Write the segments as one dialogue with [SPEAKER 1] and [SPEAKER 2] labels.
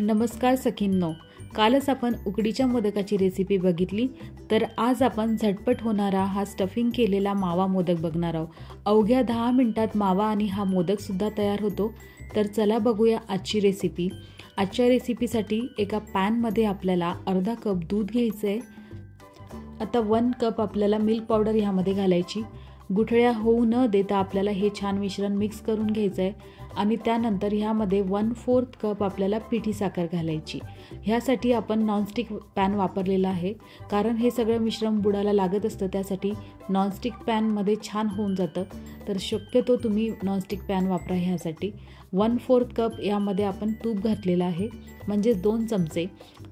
[SPEAKER 1] नमस्कार सखींनो, कालच आपण उकडीच्या मोदकाची रेसिपी बघितली, तर आज आपण झटपट होणारा हा स्टफिंग केलेला मावा मोदक बघणार आहोत। अवघ्या 10 मिनिटात मावा आणि हा मोदक सुद्धा तयार होतो। तर चला बघूया आजची रेसिपी। आजच्या रेसिपीसाठी एका पॅनमध्ये आपल्याला अर्धा कप दूध घ्यायचे आहे। आता 1 कप आपल्याला मिल्क पावडर यामध्ये घालायची। गुठळ्या होऊ न देता आपल्याला हे छान मिश्रण मिक्स करून घ्यायचं आहे आणि त्यानंतर ह्यामध्ये 1/4 कप आपल्याला पिठी साखर घालायची। ह्यासाठी आपण नॉनस्टिक पॅन वापरलेला आहे, कारण हे सगळं मिश्रण बुडाला लागत असतं, त्यासाठी नॉनस्टिक पॅनमध्ये छान होऊन जातं। तर शक्यतो तुम्ही नॉनस्टिक पॅन वापरा ह्यासाठी। 1/4 कप यामध्ये आपण तूप घातलेलं आहे, म्हणजे 2 चमचे।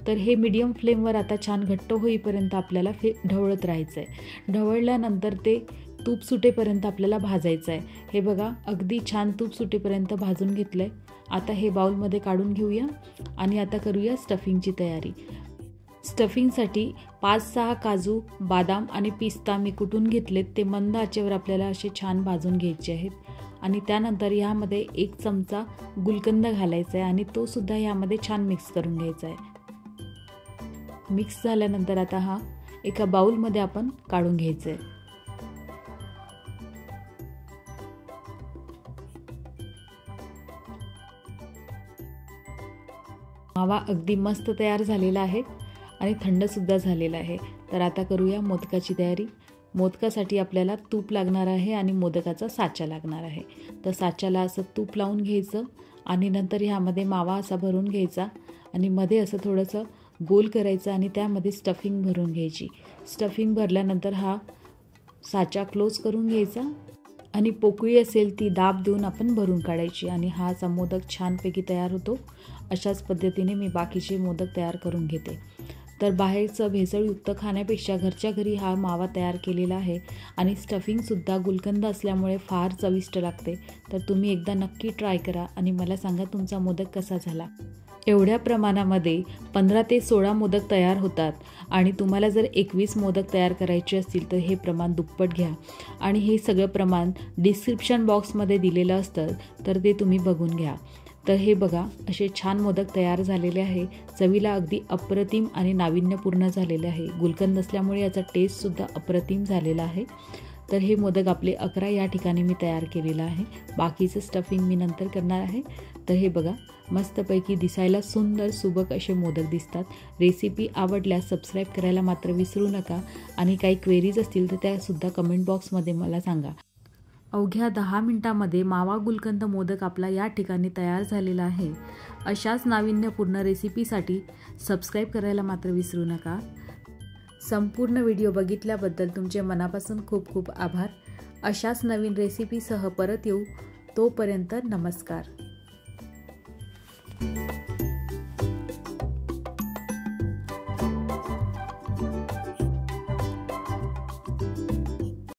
[SPEAKER 1] तर हे मीडियम फ्लेमवर आता छान घट्ट होईपर्यंत आपल्याला ढवळत राहायचं आहे। ढवळल्यानंतर ते तूप सुटेपर्यंत आपल्याला भाजायचं आहे। हे बघा, अगदी छान तूप सुटेपर्यंत भाजून घेतलं आहे। आता हे बाउलमध्ये काढून घेऊया आणि आता करूया स्टफिंगची तयारी। स्टफिंगसाठी 5-6 काजू, बदाम आणि पिस्ता मी कुटून घेतलेत, ते मंद आचेवर आपल्याला असे छान भाजून घ्यायचे आहेत। आणि त्यानंतर यामध्ये 1 चमचा गुलकंद घालायचा आहे आणि तो सुद्धा यामध्ये छान मिक्स करून घ्यायचा आहे। मिक्स झाल्यानंतर आता हा एका बाउलमध्ये आपण काढून घ्यायचा आहे। मावा अगदी मस्त तयार झालेला आहे आणि थंड सुद्धा झालेला आहे। तर आता करूया मोदकाची तयारी। मोदकासाठी आपल्याला तूप लागणार आहे आणि मोदकाचा साचा लागणार आहे। तर साच्याला असं तूप लावून घ्यायचं आणि नंतर ह्यामध्ये मावा असा भरून घ्यायचा आणि मध्ये असं थोडंसं गोल करायचं आणि त्यामध्ये स्टफिंग भरून घ्यायची। स्टफिंग भरल्यानंतर हा साचा क्लोज करून घ्यायचा आणि पोकळी असेल ती दाब देऊन आपण भरून काढायची आणि हा असा मोदक छानपैकी तयार होतो। अशाच पद्धतीने मी बाकीचे मोदक तयार करून घेते। तर बाहेरचं भेसळयुक्त खाण्यापेक्षा घरच्या घरी हा मावा तयार केलेला आहे आणि स्टफिंगसुद्धा गुलकंद असल्यामुळे फार चविष्ट लागते। तर तुम्ही एकदा नक्की ट्राय करा आणि मला सांगा तुमचा मोदक कसा झाला। एवढ्या प्रमाणामध्ये 15 ते 16 मोदक तयार होतात आणि तुम्हाला जर 21 मोदक तयार करायचे असतील तर हे प्रमाण दुप्पट घ्या आणि हे सगळं प्रमाण डिस्क्रिप्शन बॉक्समध्ये दिलेलं असतं, तर ते तुम्ही बघून घ्या। तर हे बघा, असे छान मोदक तयार झालेले आहे। चवीला अगदी अप्रतिम आणि नाविन्यपूर्ण झालेले आहे। गुलकंद असल्यामुळे याचा टेस्टसुद्धा अप्रतिम झालेला आहे। तर हे मोदक आपले 11 या ठिकाणी मी तयार केलेलं आहे। बाकीचं स्टफिंग मी नंतर करणार आहे। तर हे बघा, मस्तपैकी दिसायला सुंदर सुबक असे मोदक दिसतात। रेसिपी आवडल्यास सबस्क्राईब करायला मात्र विसरू नका आणि काही क्वेरीज असतील तर त्यासुद्धा कमेंट बॉक्समध्ये मला सांगा। अवघ्या 10 मिनिटांमध्ये मावा गुलकंद मोदक आपला या ठिकाणी तयार झालेला आहे। अशाच नाविन्यपूर्ण रेसिपीसाठी सबस्क्राईब करायला मात्र विसरू नका। संपूर्ण व्हिडिओ बघितल्याबद्दल तुमचे मनापासून खूप खूप आभार। अशाच नवीन रेसिपीसह परत येऊ, तोपर्यंत नमस्कार।